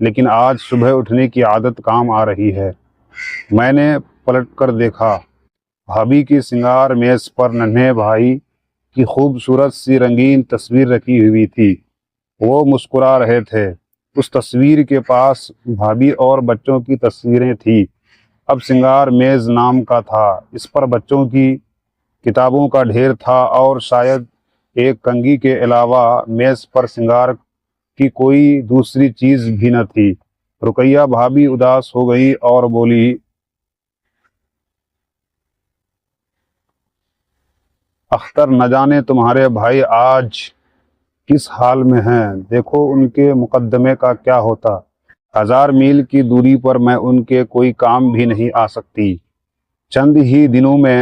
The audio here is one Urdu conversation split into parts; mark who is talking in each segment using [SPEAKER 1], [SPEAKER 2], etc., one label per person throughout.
[SPEAKER 1] لیکن آج صبح اٹھنے کی عادت کام آ رہی ہے۔ میں نے پلٹ کر دیکھا، بھابھی کی سنگار میز پر ننھے بھائی کی خوبصورت سی رنگین تصویر رکھی ہوئی تھی۔ وہ مسکرا رہے تھے۔ اس تصویر کے پاس بھابھی اور بچوں کی تصویریں تھیں۔ اب سنگار میز نام کا تھا۔ اس پر بچوں کی کتابوں کا ڈھیر تھا اور شاید ایک کنگھی کے علاوہ میز پر سنگار کی کوئی دوسری چیز بھی نہ تھی۔ رقیہ بھابھی اداس ہو گئی اور بولی، اختر نہ جانے تمہارے بھائی آج کس حال میں ہیں، دیکھو ان کے مقدمے کا کیا ہوتا۔ 1000 میل کی دوری پر میں ان کے کوئی کام بھی نہیں آ سکتی۔ چند ہی دنوں میں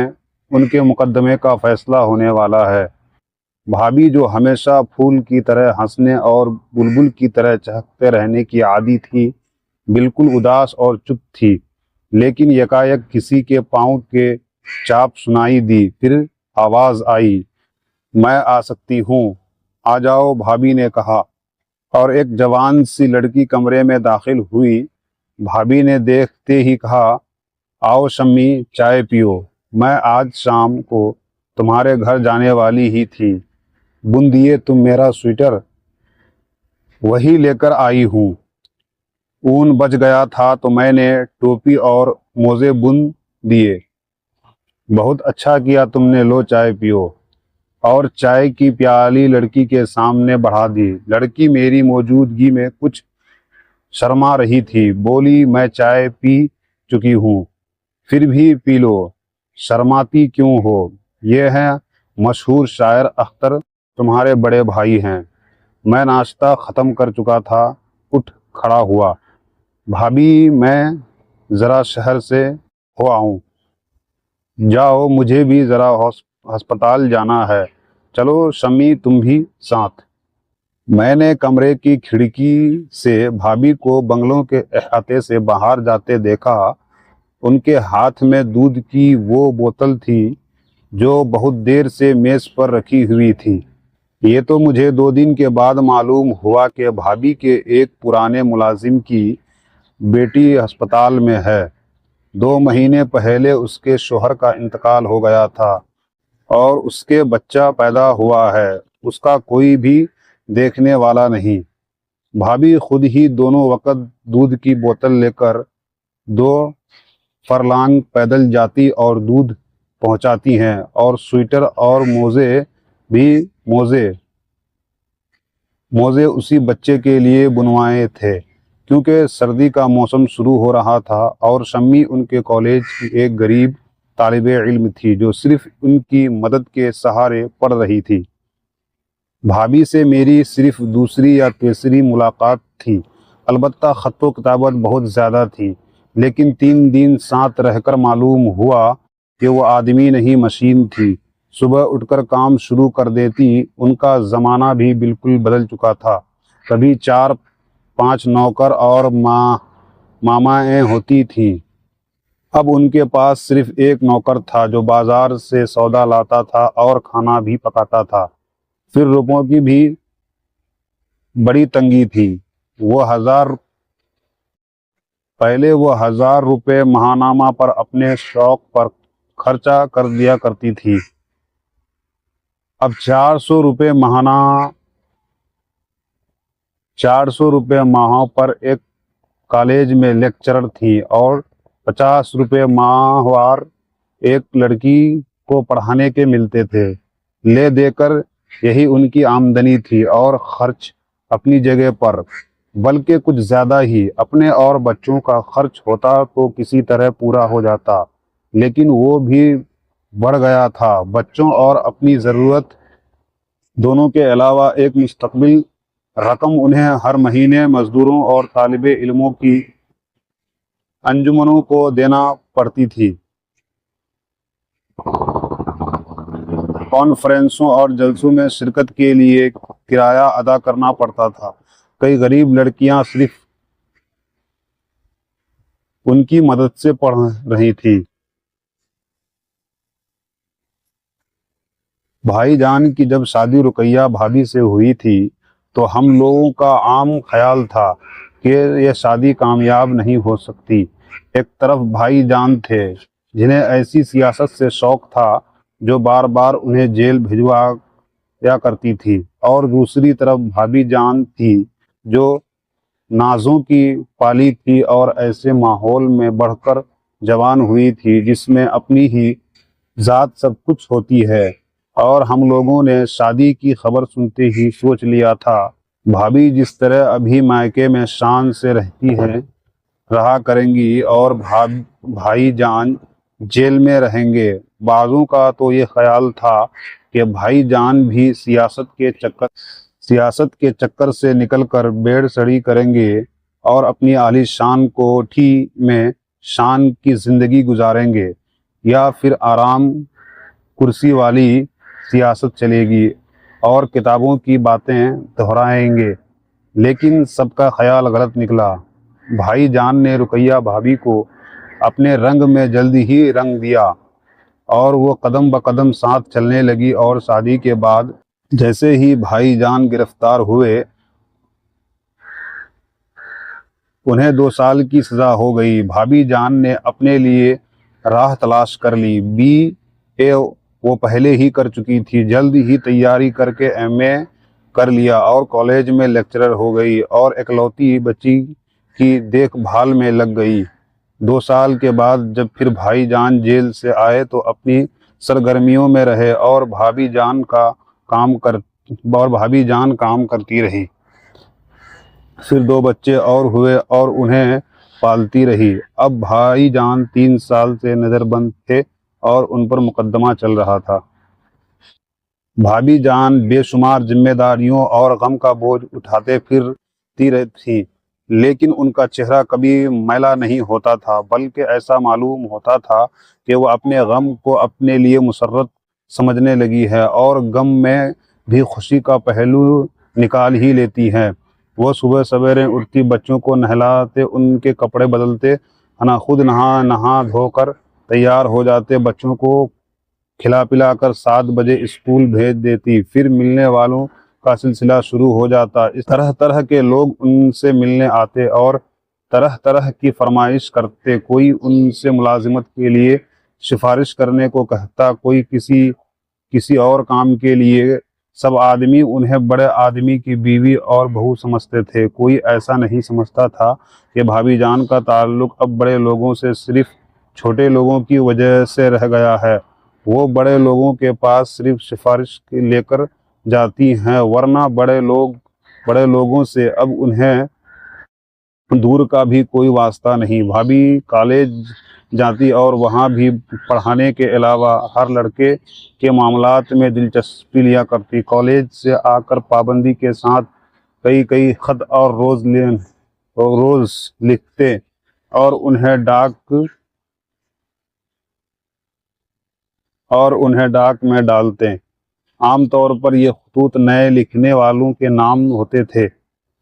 [SPEAKER 1] ان کے مقدمے کا فیصلہ ہونے والا ہے۔ بھابھی جو ہمیشہ پھول کی طرح ہنسنے اور بلبل کی طرح چہکتے رہنے کی عادی تھی، بالکل اداس اور چپ تھی۔ لیکن یکایک کسی کے پاؤں کے چاپ سنائی دی، پھر آواز آئی، میں آ سکتی ہوں، آ جاؤ، بھابھی نے کہا، اور ایک جوان سی لڑکی کمرے میں داخل ہوئی۔ بھابھی نے دیکھتے ہی کہا، آؤ شمی، چائے پیو، میں آج شام کو تمہارے گھر جانے والی ہی تھی، بن دیے تم میرا سویٹر؟ وہی لے کر آئی ہوں، اون بچ گیا تھا تو میں نے ٹوپی اور موزے بن دیے۔ بہت اچھا کیا تم نے، لو چائے پیو، اور چائے کی پیالی لڑکی کے سامنے بڑھا دی۔ لڑکی میری موجودگی میں کچھ شرما رہی تھی، بولی، میں چائے پی چکی ہوں، پھر بھی پی لو، شرماتی کیوں ہو؟ یہ ہیں مشہور شاعر اختر، تمہارے بڑے بھائی ہیں۔ میں ناشتہ ختم کر چکا تھا، اٹھ کھڑا ہوا، بھابھی میں ذرا شہر سے ہو آؤں؟ جاؤ، مجھے بھی ذرا ہسپتال جانا ہے، چلو شمی تم بھی ساتھ۔ میں نے کمرے کی کھڑکی سے بھابھی کو بنگلوں کے احاطے سے باہر جاتے دیکھا۔ ان کے ہاتھ میں دودھ کی وہ بوتل تھی جو بہت دیر سے میز پر رکھی ہوئی تھی۔ یہ تو مجھے 2 دن کے بعد معلوم ہوا کہ بھابھی کے ایک پرانے ملازم کی بیٹی ہسپتال میں ہے۔ 2 مہینے پہلے اس کے شوہر کا انتقال ہو گیا تھا اور اس کے بچہ پیدا ہوا ہے، اس کا کوئی بھی دیکھنے والا نہیں۔ بھابھی خود ہی دونوں وقت دودھ کی بوتل لے کر 2 فرلانگ پیدل جاتی اور دودھ پہنچاتی ہیں، اور سویٹر اور موزے اسی بچے کے لیے بنوائے تھے، کیونکہ سردی کا موسم شروع ہو رہا تھا اور شمی ان کے کالج کی ایک غریب طالب علم تھی جو صرف ان کی مدد کے سہارے پڑ رہی تھی۔ بھابھی سے میری صرف دوسری یا تیسری ملاقات تھی، البتہ خط و کتابت بہت زیادہ تھی، لیکن 3 دن ساتھ رہ کر معلوم ہوا کہ وہ آدمی نہیں مشین تھی۔ صبح اٹھ کر کام شروع کر دیتی۔ ان کا زمانہ بھی بالکل بدل چکا تھا۔ کبھی 4-5 نوکر اور مامائیں ہوتی تھیں، اب ان کے پاس صرف ایک نوکر تھا جو بازار سے سودا لاتا تھا اور کھانا بھی پکاتا تھا۔ پھر روپوں کی بھی بڑی تنگی تھی۔ پہلے وہ 1000 روپے ماہنامہ پر اپنے شوق پر خرچہ کر دیا کرتی تھی، اب 400 روپے ماہ پر ایک کالج میں لیکچرر تھی اور 50 روپے ماہوار ایک لڑکی کو پڑھانے کے ملتے تھے۔ لے دے کر یہی ان کی آمدنی تھی، اور خرچ اپنی جگہ پر، بلکہ کچھ زیادہ ہی۔ اپنے اور بچوں کا خرچ ہوتا تو کسی طرح پورا ہو جاتا، لیکن وہ بھی بڑھ گیا تھا۔ بچوں اور اپنی ضرورت دونوں کے علاوہ ایک مستقبل رقم انہیں ہر مہینے مزدوروں اور طالب علموں کی انجمنوں کو دینا پڑتی تھی۔ کانفرنسوں اور جلسوں میں شرکت کے لیے کرایہ ادا کرنا پڑتا تھا۔ کئی غریب لڑکیاں صرف ان کی مدد سے پڑھ رہی تھیں۔ بھائی جان کی جب شادی رقیہ بھابھی سے ہوئی تھی تو ہم لوگوں کا عام خیال تھا کہ یہ شادی کامیاب نہیں ہو سکتی۔ ایک طرف بھائی جان تھے جنہیں ایسی سیاست سے شوق تھا جو بار بار انہیں جیل بھجوایا کرتی تھی، اور دوسری طرف بھابھی جان تھی جو نازوں کی پالی تھی اور ایسے ماحول میں بڑھ کر جوان ہوئی تھی جس میں اپنی ہی ذات سب کچھ ہوتی ہے۔ اور ہم لوگوں نے شادی کی خبر سنتے ہی سوچ لیا تھا بھابھی جس طرح ابھی مائکے میں شان سے رہا کریں گی اور بھائی جان جیل میں رہیں گے۔ بعضوں کا تو یہ خیال تھا کہ بھائی جان بھی سیاست کے چکر سے نکل کر بیڑ سڑی کریں گے اور اپنی عالی شان کوٹھی میں شان کی زندگی گزاریں گے، یا پھر آرام کرسی والی سیاست چلے گی اور کتابوں کی باتیں دہرائیں گے۔ لیکن سب کا خیال غلط نکلا۔ بھائی جان نے رقیہ بھابھی کو اپنے رنگ میں جلدی ہی رنگ دیا اور وہ قدم بقدم ساتھ چلنے لگی، اور شادی کے بعد جیسے ہی بھائی جان گرفتار ہوئے انہیں 2 سال کی سزا ہو گئی۔ بھابھی جان نے اپنے لیے راہ تلاش کر لی۔ BA وہ پہلے ہی کر چکی تھی، جلد ہی تیاری کر کے MA کر لیا اور کالج میں لیکچرر ہو گئی اور اکلوتی بچی کی دیکھ بھال میں لگ گئی۔ 2 سال کے بعد جب پھر بھائی جان جیل سے آئے تو اپنی سرگرمیوں میں رہے اور بھابھی جان کام کرتی رہی۔ پھر 2 بچے اور ہوئے اور انہیں پالتی رہی۔ اب بھائی جان 3 سال سے نظر بند تھے اور ان پر مقدمہ چل رہا تھا۔ بھابھی جان بے شمار ذمہ داریوں اور غم کا بوجھ اٹھاتے پھرتی تھی، لیکن ان کا چہرہ کبھی میلا نہیں ہوتا تھا، بلکہ ایسا معلوم ہوتا تھا کہ وہ اپنے غم کو اپنے لیے مسرت سمجھنے لگی ہے اور غم میں بھی خوشی کا پہلو نکال ہی لیتی ہیں۔ وہ صبح سویرے اٹھتی، بچوں کو نہلاتے، ان کے کپڑے بدلتے، خود نہا دھو کر تیار ہو جاتے، بچوں کو کھلا پلا کر 7 بجے اسکول بھیج دیتی، پھر ملنے والوں کا سلسلہ شروع ہو جاتا۔ اس طرح کے لوگ ان سے ملنے آتے اور طرح طرح کی فرمائش کرتے، کوئی ان سے ملازمت کے لیے سفارش کرنے کو کہتا، کوئی کسی اور کام کے لیے۔ سب آدمی انہیں بڑے آدمی کی بیوی اور بہو سمجھتے تھے۔ کوئی ایسا نہیں سمجھتا تھا کہ بھابھی جان کا تعلق اب بڑے لوگوں سے صرف چھوٹے لوگوں کی وجہ سے رہ گیا ہے۔ وہ بڑے لوگوں کے پاس صرف سفارش لے کر جاتی ہیں، ورنہ بڑے لوگوں سے اب انہیں دور کا بھی کوئی واسطہ نہیں۔ بھابھی کالج جاتی اور وہاں بھی پڑھانے کے علاوہ ہر لڑکے کے معاملات میں دلچسپی لیا کرتی۔ کالج سے آ کر پابندی کے ساتھ کئی خط اور روز لکھتے اور انہیں ڈاک میں ڈالتے۔ عام طور پر یہ خطوط نئے لکھنے والوں کے نام ہوتے تھے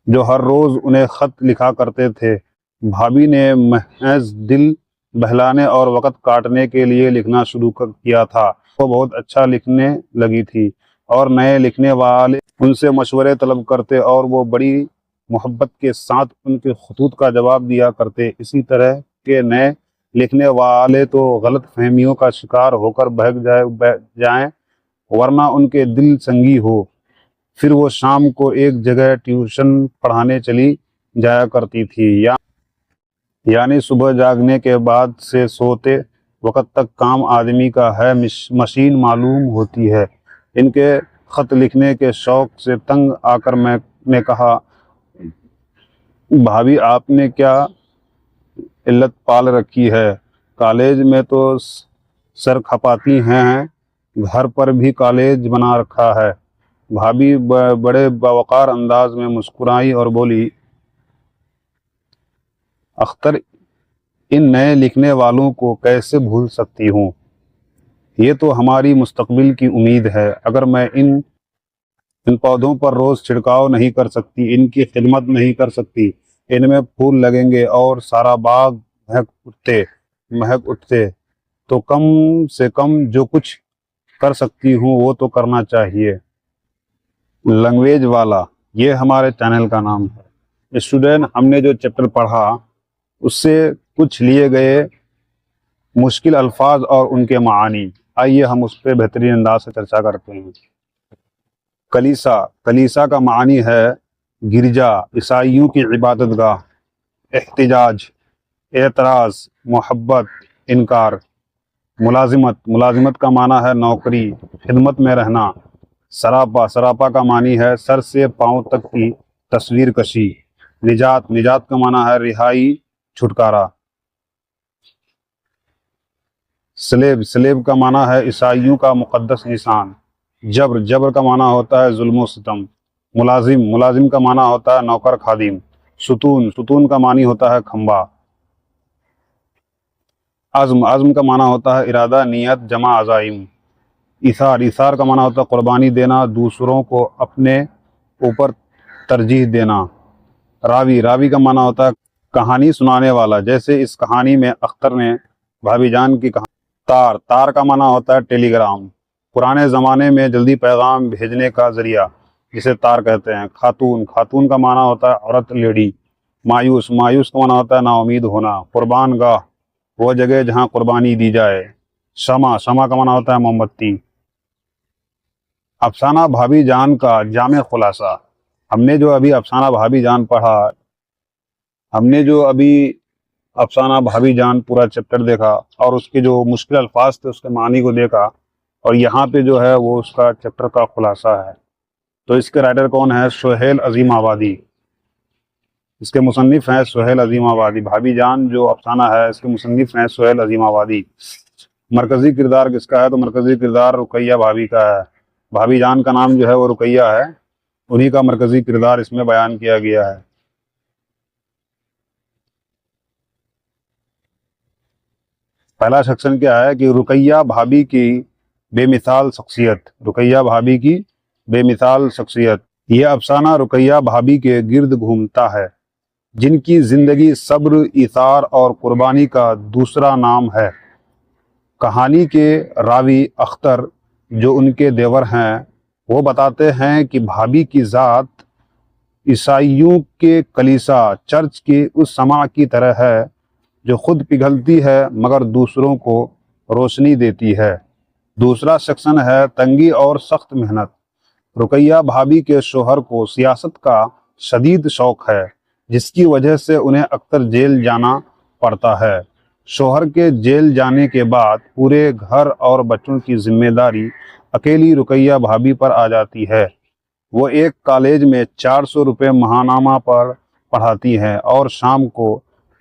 [SPEAKER 1] جو ہر روز انہیں خط لکھا کرتے تھے۔ بھابھی نے محض دل بہلانے اور وقت کاٹنے کے لیے لکھنا شروع کیا تھا۔ وہ بہت اچھا لکھنے لگی تھی اور نئے لکھنے والے ان سے مشورے طلب کرتے اور وہ بڑی محبت کے ساتھ ان کے خطوط کا جواب دیا کرتے۔ اسی طرح کے نئے لکھنے والے تو غلط فہمیوں کا شکار ہو کر بہک جائیں، ورنہ ان کے دل سنگی ہو۔ پھر وہ شام کو ایک جگہ ٹیوشن پڑھانے چلی جایا کرتی تھی، یعنی صبح جاگنے کے بعد سے سوتے وقت تک کام آدمی کا ہے مشین معلوم ہوتی ہے۔ ان کے خط لکھنے کے شوق سے تنگ آ کر میں نے کہا، بھابھی آپ نے کیا علت پال رکھی ہے؟ کالج میں تو سر کھپاتی ہیں، گھر پر بھی کالج بنا رکھا ہے۔ بھابھی بڑے باوقار انداز میں مسکرائی اور بولی، اختر ان نئے لکھنے والوں کو کیسے بھول سکتی ہوں؟ یہ تو ہماری مستقبل کی امید ہے۔ اگر میں ان پودوں پر روز چھڑکاؤ نہیں کر سکتی، ان کی خدمت نہیں کر سکتی، ان میں پھول لگیں گے اور سارا باغ مہک اٹھتے، تو کم سے کم جو کچھ کر سکتی ہوں وہ تو کرنا چاہیے۔ لینگویج والا، یہ ہمارے چینل کا نام ہے۔ اسٹوڈنٹ، ہم نے جو چیپٹر پڑھا اس سے کچھ لیے گئے مشکل الفاظ اور ان کے معانی، آئیے ہم اس پہ بہترین انداز سے چرچا کرتے ہیں۔ کلیسا، کلیسا کا معنی ہے گرجا، عیسائیوں کی عبادت گاہ۔ احتجاج، اعتراض، محبت، انکار۔ ملازمت، ملازمت کا معنی ہے نوکری، خدمت میں رہنا۔ سراپا، سراپا کا معنی ہے سر سے پاؤں تک کی تصویر کشی۔ نجات، نجات کا معنی ہے رہائی، چھٹکارا۔ سلیب، سلیب کا معنی ہے عیسائیوں کا مقدس نشان۔ جبر، جبر کا معنی ہوتا ہے ظلم و ستم۔ ملازم، ملازم کا معنی ہوتا ہے نوکر خادم۔ ستون، ستون کا معنی ہوتا ہے کھمبا۔ عزم، عزم کا معنی ہوتا ہے ارادہ، نیت، جمع عزائم۔ ایثار، ایثار کا معنی ہوتا ہے قربانی دینا، دوسروں کو اپنے اوپر ترجیح دینا۔ راوی، راوی کا معنی ہوتا ہے کہانی سنانے والا، جیسے اس کہانی میں اختر نے بھابی جان کی کہانی۔ تار، تار کا معنی ہوتا ہے ٹیلی گرام، پرانے زمانے میں جلدی پیغام بھیجنے کا ذریعہ، جسے تار کہتے ہیں۔ خاتون، خاتون کا معنی ہوتا ہے عورت، لیڈی۔ مایوس، مایوس کا معنی ہوتا ہے نا امید ہونا۔ قربان گاہ، وہ جگہ جہاں قربانی دی جائے۔ شمع، شمع کا معنی ہوتا ہے موم بتی۔ افسانہ بھابی جان کا جامع خلاصہ، ہم نے جو ابھی افسانہ بھابی جان پڑھا، ہم نے جو ابھی افسانہ بھابی جان پورا چیپٹر دیکھا اور اس کے جو مشکل الفاظ تھے اس کے معنی کو دیکھا، اور یہاں پہ جو ہے وہ اس کا چیپٹر کا خلاصہ ہے۔ تو اس کے رائٹر کون ہے؟ سہیل عظیم آبادی، اس کے مصنف ہیں سہیل عظیم آبادی۔ بھابی جان جو افسانہ ہے اس کے مصنف ہیں سہیل عظیم آبادی۔ مرکزی کردار کس کا ہے؟ تو مرکزی کردار رقیہ بھابی کا ہے۔ بھابی جان کا نام جو ہے وہ رقیہ ہے، انہی کا مرکزی کردار اس میں بیان کیا گیا ہے۔ پہلا سیکشن کیا ہے کہ رقیہ بھابی کی بے مثال شخصیت، رقیہ بھابی کی بے مثال شخصیت۔ یہ افسانہ رقیہ بھابی کے گرد گھومتا ہے، جن کی زندگی صبر، ایثار اور قربانی کا دوسرا نام ہے۔ کہانی کے راوی اختر، جو ان کے دیور ہیں، وہ بتاتے ہیں کہ بھابی کی ذات عیسائیوں کے کلیسا، چرچ کی اس شمع کی طرح ہے جو خود پگھلتی ہے مگر دوسروں کو روشنی دیتی ہے۔ دوسرا سیکشن ہے تنگی اور سخت محنت۔ رقیہ بھابی کے شوہر کو سیاست کا شدید شوق ہے، جس کی وجہ سے انہیں اکثر جیل جانا پڑتا ہے۔ شوہر کے جیل جانے کے بعد پورے گھر اور بچوں کی ذمہ داری اکیلی رقیہ بھابی پر آ جاتی ہے۔ وہ ایک کالج میں 400 روپے ماہانامہ پر پڑھاتی ہیں اور شام کو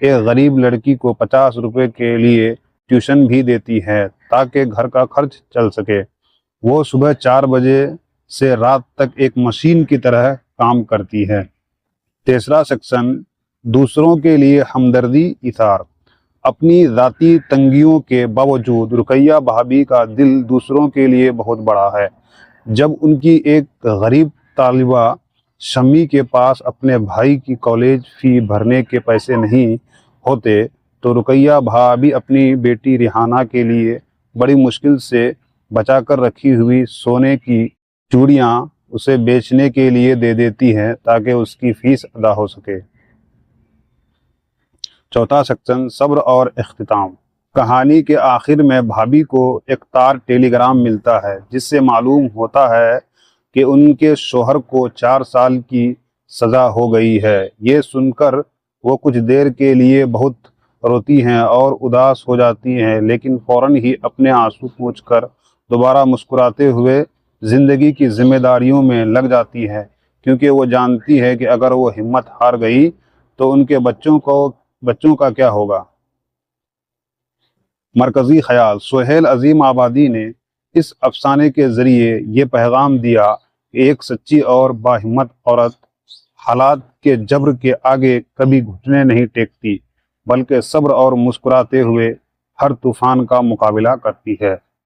[SPEAKER 1] ایک غریب لڑکی کو 50 روپے کے لیے ٹیوشن بھی دیتی ہے تاکہ گھر کا خرچ چل سکے۔ وہ صبح 4 بجے سے رات تک ایک مشین کی طرح کام کرتی ہے۔ تیسرا سیکشن دوسروں کے لیے ہمدردی، ایثار۔ اپنی ذاتی تنگیوں کے باوجود رقیہ بھابی کا دل دوسروں کے لیے بہت بڑا ہے۔ جب ان کی ایک غریب طالبہ شمی کے پاس اپنے بھائی کی کالج فی بھرنے کے پیسے نہیں ہوتے تو رقیہ بھابی اپنی بیٹی ریحانہ کے لیے بڑی مشکل سے بچا کر رکھی ہوئی سونے کی چوڑیاں اسے بیچنے کے لیے دے دیتی ہیں تاکہ اس کی فیس ادا ہو سکے۔ چوتھا سیکشن صبر اور اختتام۔ کہانی کے آخر میں بھابی کو ایک تار ٹیلی گرام ملتا ہے جس سے معلوم ہوتا ہے کہ ان کے شوہر کو 4 سال کی سزا ہو گئی ہے۔ یہ سن کر وہ کچھ دیر کے لیے بہت روتی ہیں اور اداس ہو جاتی ہیں، لیکن فوراً ہی اپنے آنسو پوچھ کر دوبارہ مسکراتے ہوئے زندگی کی ذمہ داریوں میں لگ جاتی ہے، کیونکہ وہ جانتی ہے کہ اگر وہ ہمت ہار گئی تو ان کے بچوں کا کیا ہوگا۔ مرکزی خیال۔ سہیل عظیم آبادی نے اس افسانے کے ذریعے یہ پیغام دیا کہ ایک سچی اور باہمت عورت حالات کے جبر کے آگے کبھی گھٹنے نہیں ٹیکتی، بلکہ صبر اور مسکراتے ہوئے ہر طوفان کا مقابلہ کرتی ہے۔